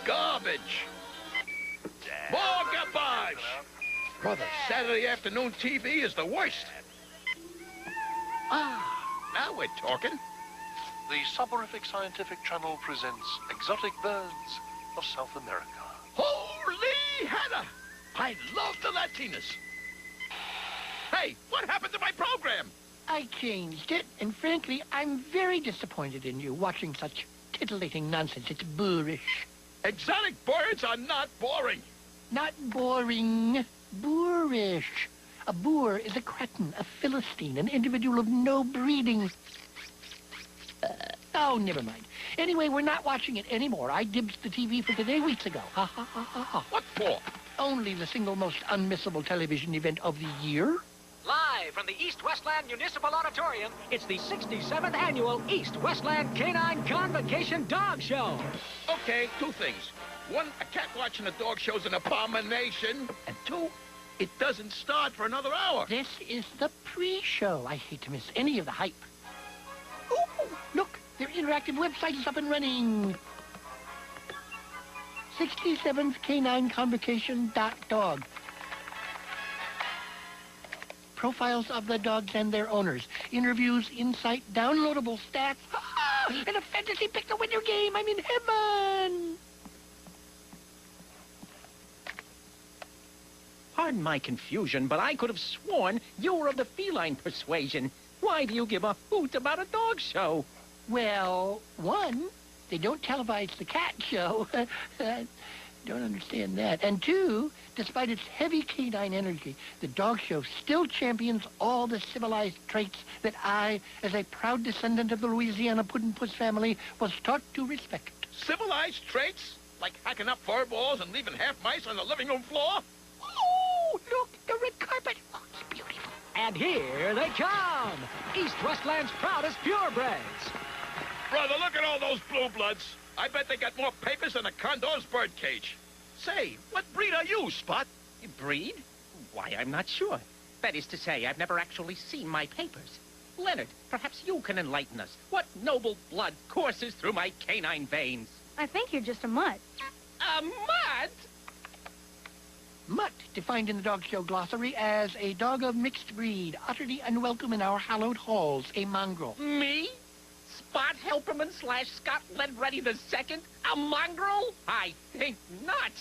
Garbage. Garbage. More garbage. Brother, Saturday afternoon TV is the worst. Now we're talking. The Soporific Scientific Channel presents Exotic Birds of South America. Holy Hannah! I love the Latinas. Hey, what happened to my program? I changed it, and frankly, I'm very disappointed in you watching such titillating nonsense. It's boorish. Exotic birds are not boring. Not boring. Boorish. A boor is a cretin, a philistine, an individual of no breeding. Oh, never mind. Anyway, we're not watching it anymore. I dibsed the TV for today weeks ago. Ha, ha, ha, ha, ha. What for? Only the single most unmissable television event of the year. Live from the East Westland Municipal Auditorium, it's the 67th Annual East Westland Canine Convocation Dog Show. Okay, two things. One, a cat watching a dog show's an abomination. And two, it doesn't start for another hour. This is the pre-show. I hate to miss any of the hype. Ooh, look, their interactive website is up and running. 67th Canine Convocation.dog. Profiles of the dogs and their owners. Interviews, insight, downloadable stats. And a fantasy pick-the-winner game. I'm in heaven. Pardon my confusion, but I could have sworn you were of the feline persuasion. Why do you give a hoot about a dog show? Well, one, they don't televise the cat show. Don't understand that. And two, despite its heavy canine energy, the dog show still champions all the civilized traits that I, as a proud descendant of the Louisiana Puddin' Puss family, was taught to respect. Civilized traits? Like hacking up fur balls and leaving half mice on the living room floor? Oh, look, the red carpet. Oh, it's beautiful. And here they come, East Westland's proudest purebreds. Brother, look at all those blue bloods. I bet they got more papers than a condor's bird cage. Say, what breed are you, Spot? Breed? Why, I'm not sure. That is to say, I've never actually seen my papers. Leonard, perhaps you can enlighten us. What noble blood courses through my canine veins? I think you're just a mutt. A mutt? Mutt, defined in the dog show glossary as a dog of mixed breed, utterly unwelcome in our hallowed halls, a mongrel. Me? Spot Helperman / Scott Ledready II? A mongrel? I think not.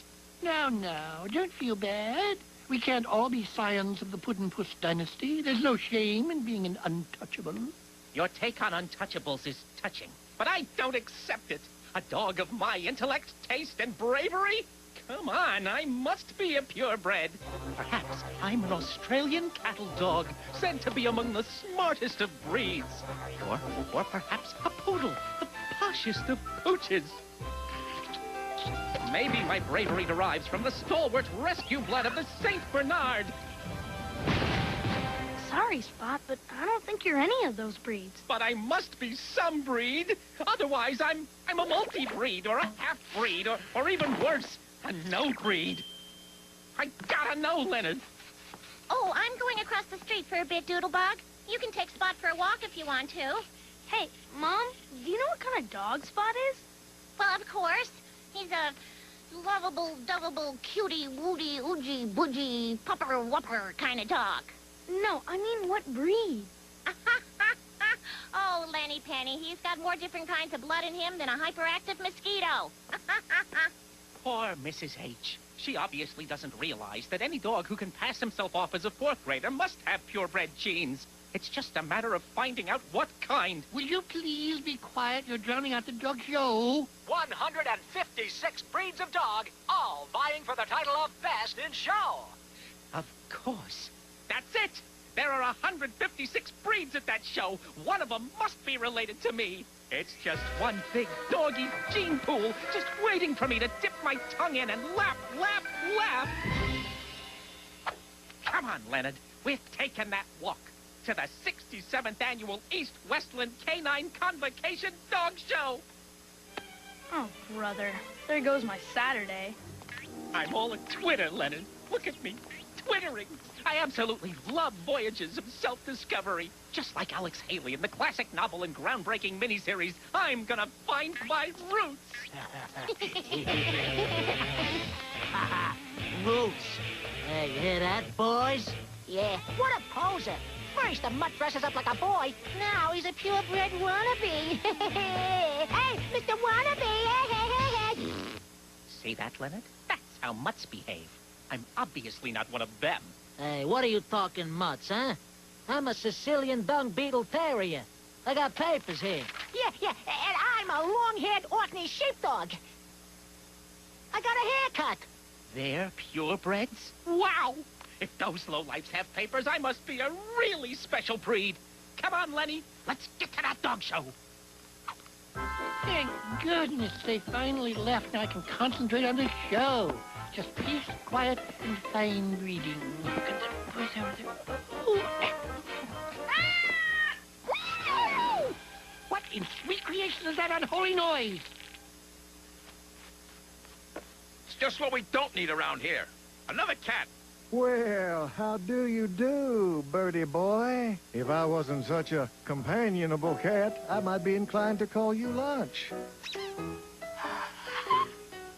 Now, don't feel bad. We can't all be scions of the Puddin' Puss dynasty. There's no shame in being an untouchable. Your take on untouchables is touching, but I don't accept it. A dog of my intellect, taste, and bravery? Come on, I must be a purebred. Perhaps I'm an Australian cattle dog, said to be among the smartest of breeds. Or perhaps a poodle, the poshest of pooches. Maybe my bravery derives from the stalwart rescue blood of the Saint Bernard. Sorry, Spot, but I don't think you're any of those breeds. But I must be some breed. Otherwise, I'm a multi-breed or a half-breed or even worse, a no-breed. I gotta know, Leonard. Oh, I'm going across the street for a bit, Doodlebug. You can take Spot for a walk if you want to. Hey, Mom, do you know what kind of dog Spot is? Well, of course. He's a lovable, dovable, cutie, woody, oogie, boogey, pupper, whopper kind of dog. No, I mean what breed? Oh, Lenny Penny, he's got more different kinds of blood in him than a hyperactive mosquito. Poor Mrs. H. She obviously doesn't realize that any dog who can pass himself off as a fourth grader must have purebred genes. It's just a matter of finding out what kind. Will you please be quiet? You're drowning out the dog show. 156 breeds of dog, all vying for the title of Best in Show. Of course. That's it. There are 156 breeds at that show. One of them must be related to me. It's just one big doggy gene pool, just waiting for me to dip my tongue in and laugh, laugh, laugh. Come on, Leonard. We're taking that walk to the 67th Annual East Westland Canine Convocation Dog Show. Oh, brother. There goes my Saturday. I'm all a Twitter, Leonard. Look at me, twittering. I absolutely love voyages of self-discovery. Just like Alex Haley in the classic novel and groundbreaking miniseries, I'm gonna find my roots. Roots. Hey, you hear that, boys? Yeah, what a poser. First, the mutt dresses up like a boy. Now he's a purebred wannabe. Hey, Mr. Wannabe. See that, Leonard? That's how mutts behave. I'm obviously not one of them. Hey, what are you talking mutts, huh? I'm a Sicilian dung beetle terrier. I got papers here. Yeah, and I'm a long-haired Orkney sheepdog. I got a haircut. They're purebreds? Wow! If those lowlifes have papers, I must be a really special breed. Come on, Lenny. Let's get to that dog show. Thank goodness they finally left. Now I can concentrate on the show. Just peace, quiet, and fine breeding. Look at the boys over there. Ooh. Ah! What in sweet creation is that unholy noise? It's just what we don't need around here. Another cat. Well, how do you do, Birdie boy? If I wasn't such a companionable cat, I might be inclined to call you Lunch.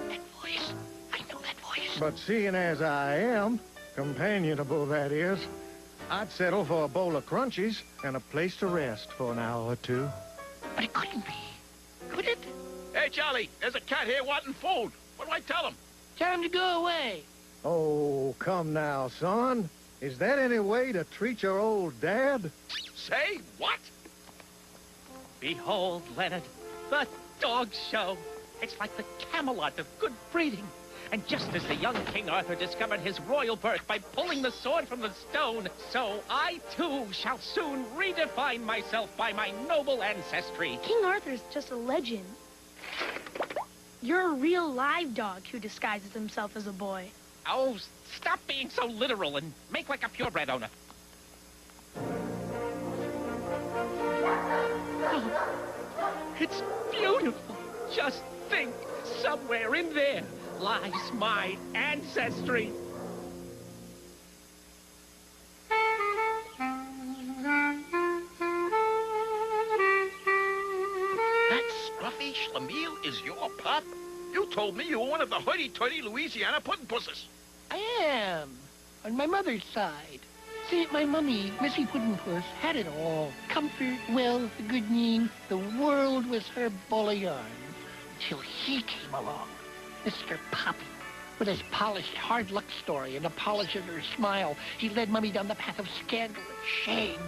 That voice. I know that voice. But seeing as I am, companionable that is, I'd settle for a bowl of crunchies and a place to rest for an hour or two. But it couldn't be. Could it? Hey, Charlie, there's a cat here wanting food. What do I tell him? Tell him to go away. Oh, come now, son. Is that any way to treat your old dad? Say what? Behold, Leonard, the dog show. It's like the Camelot of good breeding. And just as the young King Arthur discovered his royal birth by pulling the sword from the stone, so I, too, shall soon redefine myself by my noble ancestry. King Arthur's just a legend. You're a real live dog who disguises himself as a boy. Oh, stop being so literal and make like a purebred owner. Oh, it's beautiful. Just think, somewhere in there lies my ancestry. That scruffy schlemiel is your pup? You told me you were one of the hoity-toity Louisiana puddin'-pusses. I am. On my mother's side. See, my mummy, Missy Puddin' had it all. Comfort, wealth, a good name. The world was her ball of yarn. Till he came along. Mr. Poppy. With his polished hard luck story and the polish of her smile, he led Mummy down the path of scandal and shame.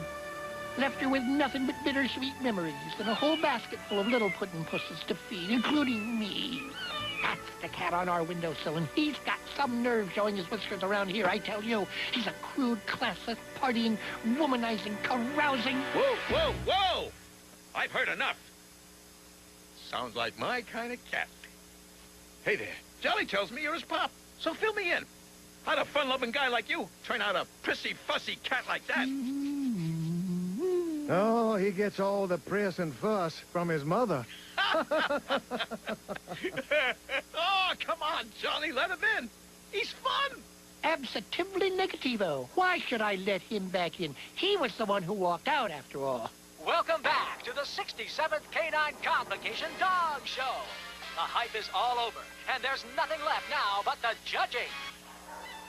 Left her with nothing but bittersweet memories and a whole basket full of little puddin'-pusses to feed, including me. That's the cat on our windowsill, and he's got some nerve showing his whiskers around here, I tell you. He's a crude, classless, partying, womanizing, carousing... Whoa, whoa, whoa! I've heard enough. Sounds like my kind of cat. Hey there, Jolly tells me you're his pop, so fill me in. How'd a fun-loving guy like you turn out a prissy, fussy cat like that? Oh, he gets all the press and fuss from his mother. Oh, come on, Johnny, let him in. He's fun. Absolutely negativo. Why should I let him back in? He was the one who walked out, after all. Welcome back to the 67th Canine Convocation Dog Show. The hype is all over, and there's nothing left now but the judging.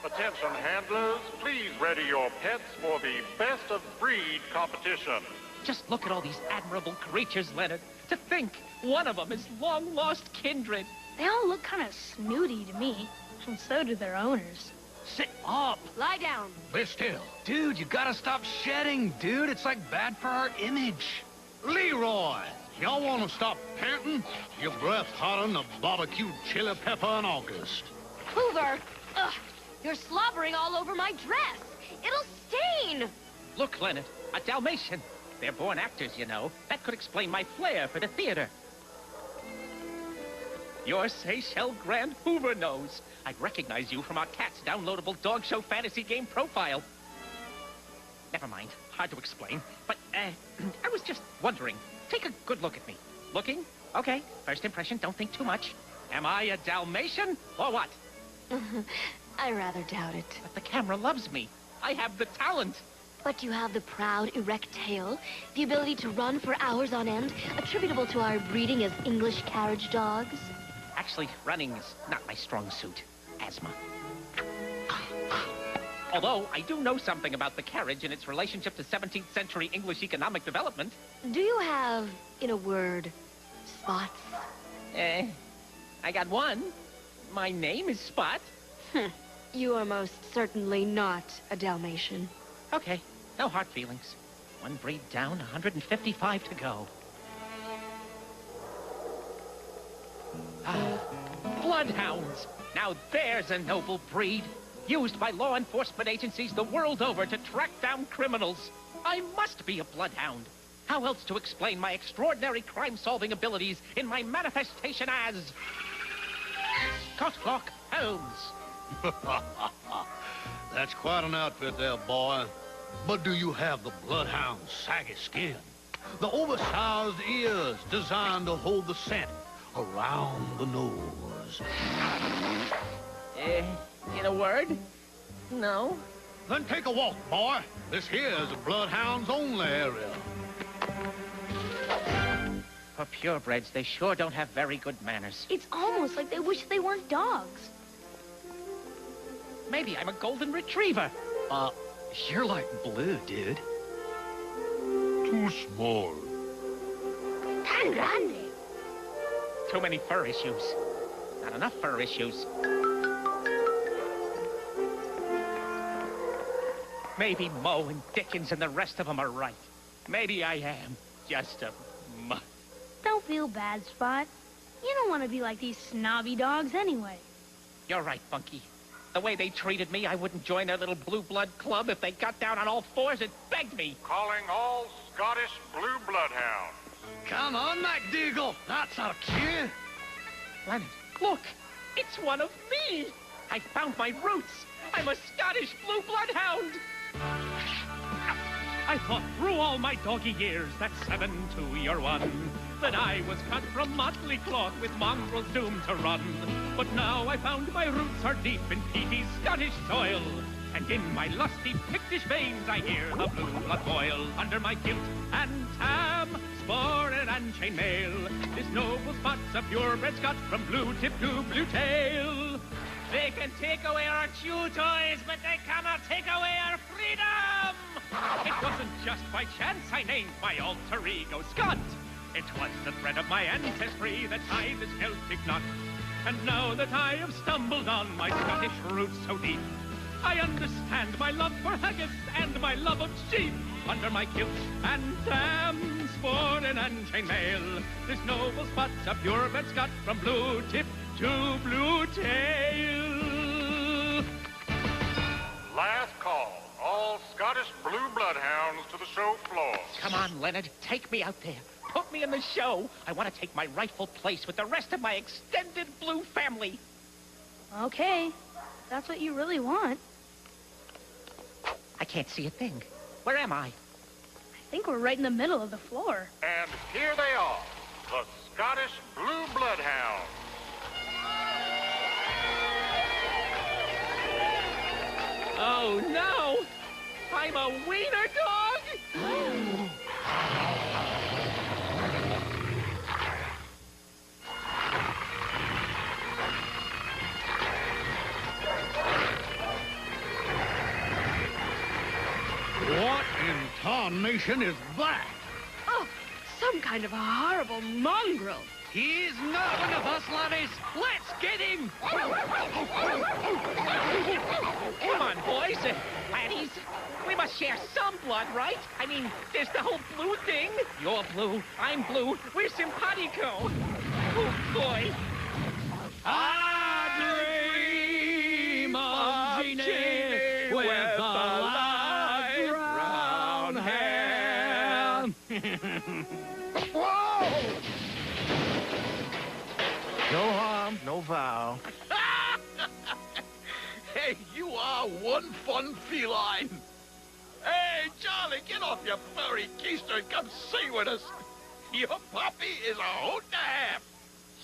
Attention handlers, please ready your pets for the best of breed competition. Just look at all these admirable creatures, Leonard. To think, one of them is long-lost kindred. They all look kind of snooty to me, and so do their owners. Sit up. Lie down. Lay still. Dude, you gotta stop shedding, dude. It's like bad for our image. Leroy, y'all wanna stop panting? Your breath hotter than a barbecued chili pepper in August. Hoover! Ugh, you're slobbering all over my dress. It'll stain. Look, Leonard, a Dalmatian. They're born actors, you know. That could explain my flair for the theater. Your Seychelles Grand Hoover nose. I'd recognize you from our cat's downloadable dog show fantasy game profile. Never mind. Hard to explain. But, I was just wondering. Take a good look at me. Looking? Okay. First impression, don't think too much. Am I a Dalmatian or what? I rather doubt it. But the camera loves me. I have the talent. But you have the proud, erect tail, the ability to run for hours on end, attributable to our breeding as English carriage dogs. Actually, running is not my strong suit. Asthma. Although, I do know something about the carriage and its relationship to 17th century English economic development. Do you have, in a word, spots? I got one. My name is Spot. You are most certainly not a Dalmatian. Okay, no hard feelings. One breed down, 155 to go. Bloodhounds. Now there's a noble breed. Used by law enforcement agencies the world over to track down criminals. I must be a bloodhound. How else to explain my extraordinary crime-solving abilities in my manifestation as... Scottlock Holmes. That's quite an outfit there, boy. But do you have the bloodhound's saggy skin? The oversized ears designed to hold the scent around the nose? In a word, no. Then take a walk, boy. This here is a bloodhound's only area. For purebreds, they sure don't have very good manners. It's almost like they wish they weren't dogs. Maybe I'm a golden retriever. You're like Blue, dude. Too small. Tan grande. Too many fur issues. Not enough fur issues. Maybe Moe and Dickens and the rest of them are right. Maybe I am just a mutt. Don't feel bad, Spot. You don't want to be like these snobby dogs anyway. You're right, Funky. The way they treated me, I wouldn't join their little blue blood club if they got down on all fours and begged me. Calling all Scottish blue bloodhounds. Come on, MacDougall. That's our cue. Leonard, look. It's one of me. I found my roots. I'm a Scottish blue bloodhound. I thought through all my doggy years, that 7-2-1, that I was cut from motley cloth with mongrels doomed to run. But now I found my roots are deep in peaty Scottish soil, and in my lusty Pictish veins I hear the blue blood boil. Under my kilt and tam, sporran and chainmail, this noble Spot's a purebred Scot from blue tip to blue tail. They can take away our chew toys, but they cannot take away our freedom! It wasn't just by chance I named my alter ego Scott. It was the thread of my ancestry that tied this Celtic knot. And now that I have stumbled on my Scottish roots so deep, I understand my love for haggis and my love of sheep. Under my kilt and tam, sporran and chainmail, this noble Spot's a purebred Scot from blue tip to blue tail. Last call. All Scottish blue bloodhounds to the show floor. Come on, Leonard. Take me out there. Put me in the show. I want to take my rightful place with the rest of my extended blue family. Okay. That's what you really want. I can't see a thing. Where am I? I think we're right in the middle of the floor. And here they are, the Scottish blue bloodhounds. Oh, no! I'm a wiener dog? What in tarnation is that? Oh, some kind of a horrible mongrel. He's not one of us, laddies. Let's get him! Come on, boys. Laddies. We must share some blood, right? I mean, there's the whole blue thing. You're blue. I'm blue. We're simpatico. Oh, boy. I dream of Jeannie with the light brown hair. Whoa! No harm, no foul. Hey, you are one fun feline. Hey, Charlie, get off your furry keister and come sing with us. Your puppy is a hoot and a half.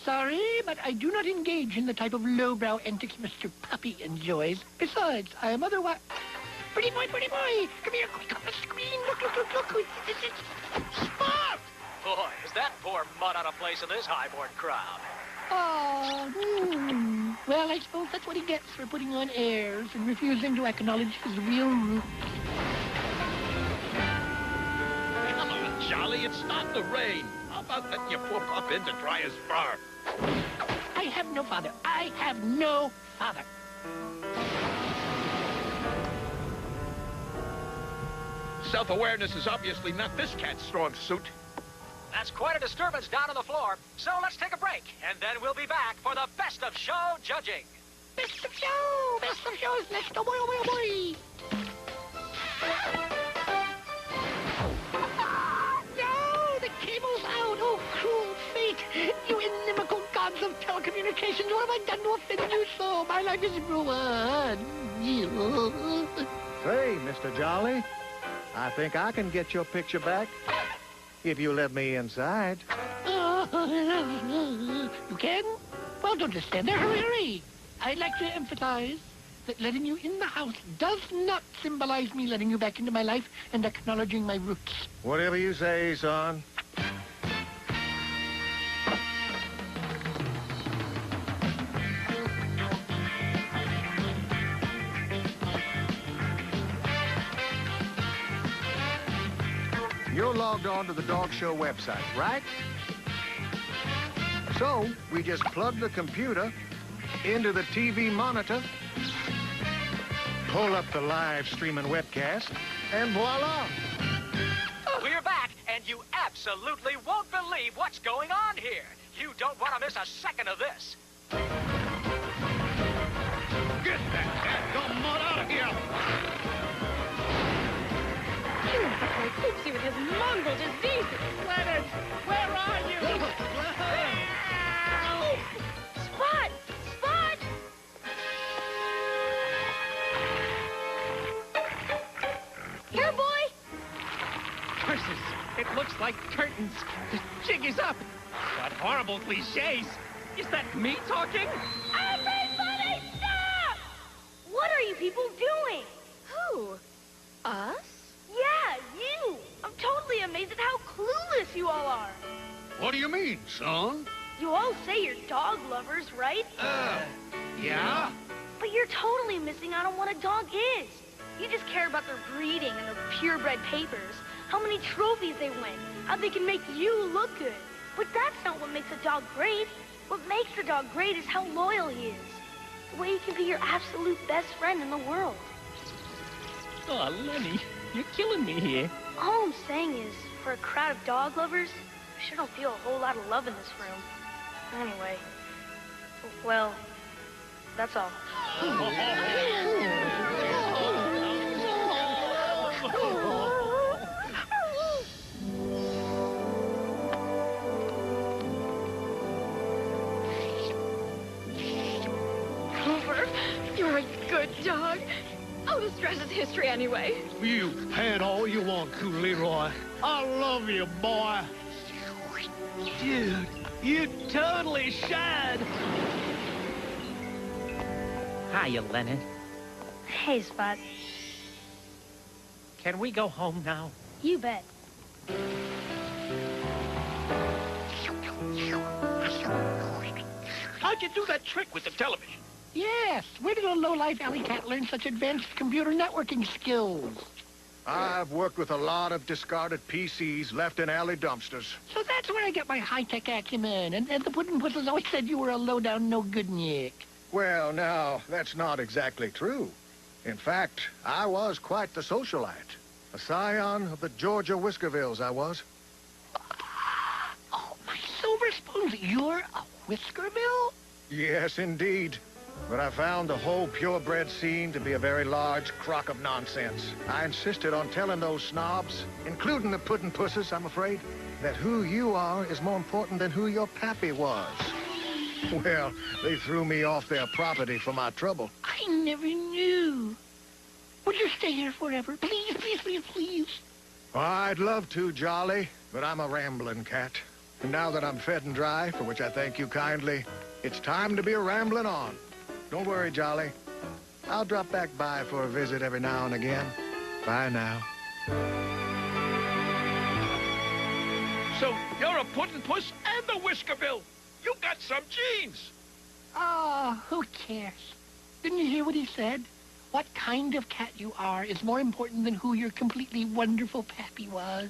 sorry, but I do not engage in the type of lowbrow antics Mr. Puppy enjoys. Besides, I am otherwise... Pretty boy, come here, quick on the screen. Look. Spot! Boy, is that poor mutt out of place in this highborn crowd. Oh, Well, I suppose that's what he gets for putting on airs and refusing to acknowledge his real roots. Come on, Jolly, it's not the rain. How about letting your poor pup in to dry his fur? I have no father. I have no father. Self-awareness is obviously not this cat's strong suit. That's quite a disturbance down on the floor. So let's take a break, and then we'll be back for the best of show judging. Best of shows, next. Oh, boy. No, the cable's out. Oh, cruel fate. You inimical gods of telecommunications, what have I done to offend you so? My life is ruined. Say, Mr. Jolly, I think I can get your picture back if you let me inside. You can? Well, don't just stand there. Hurry. I'd like to emphasize that letting you in the house does not symbolize me letting you back into my life and acknowledging my roots. Whatever you say, son. You're logged on to the Dog Show website, right? So, we just plug the computer into the TV monitor, pull up the live streaming webcast, and voila! We're back, and you absolutely won't believe what's going on here. You don't want to miss a second of this. Get that dadgum mud out of here! Like Oopsie with his mongrel diseases. Leonard, where are you? Spot! Here, boy! Curses, it looks like curtains. The jig is up. What horrible cliches. Is that me talking? Everybody stop! What are you people doing? Who? Us? Yeah, you! I'm totally amazed at how clueless you all are. What do you mean, son? You all say you're dog lovers, right? Yeah? But you're totally missing out on what a dog is. You just care about their breeding and their purebred papers, how many trophies they win, how they can make you look good. But that's not what makes a dog great. What makes a dog great is how loyal he is. The way he can be your absolute best friend in the world. Oh, Lenny, you're killing me here. All I'm saying is, for a crowd of dog lovers, I sure don't feel a whole lot of love in this room. Anyway, well, that's all. Cooper, you're a good dog. Oh, the stress is history anyway. You pant all you want to, Leroy. I love you, boy. Dude, you totally should. Hiya, Leonard. Hey, Spot. Can we go home now? You bet. How'd you do that trick with the television? Yes, where did a low-life alley cat learn such advanced computer networking skills? I've worked with a lot of discarded PCs left in alley dumpsters. So that's where I get my high-tech acumen, and the Puddin' Pussles always said you were a low-down, no-good-nick. Well, now, that's not exactly true. In fact, I was quite the socialite. A scion of the Georgia Whiskervilles, I was. Oh, my silver spoons, you're a Whiskerville? Yes, indeed. But I found the whole purebred scene to be a very large crock of nonsense. I insisted on telling those snobs, including the Puddin' Pusses, I'm afraid, that who you are is more important than who your pappy was. Well, they threw me off their property for my trouble. I never knew. Would you stay here forever? Please, please, please, please. I'd love to, Jolly, but I'm a rambling cat. And now that I'm fed and dry, for which I thank you kindly, it's time to be a-rambling on. Don't worry, Jolly. I'll drop back by for a visit every now and again. Bye now. So you're a puddin' puss and the Whiskerville. You got some genes. Oh, who cares? Didn't you hear what he said? What kind of cat you are is more important than who your completely wonderful pappy was.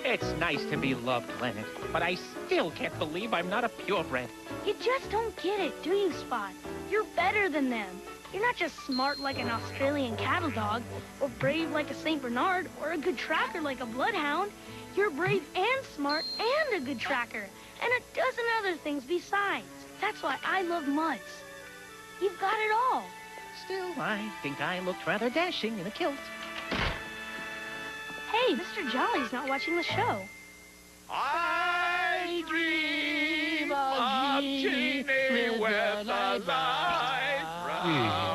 It's nice to be loved, Leonard, but I still can't believe I'm not a purebred. You just don't get it, do you, Spot? You're better than them. You're not just smart like an Australian cattle dog, or brave like a St. Bernard, or a good tracker like a bloodhound. You're brave and smart and a good tracker, and a dozen other things besides. That's why I love Mutts. You've got it all. Still, I think I looked rather dashing in a kilt. Hey, Mr. Jolly's not watching the show. I dream of Jeannie with the light brown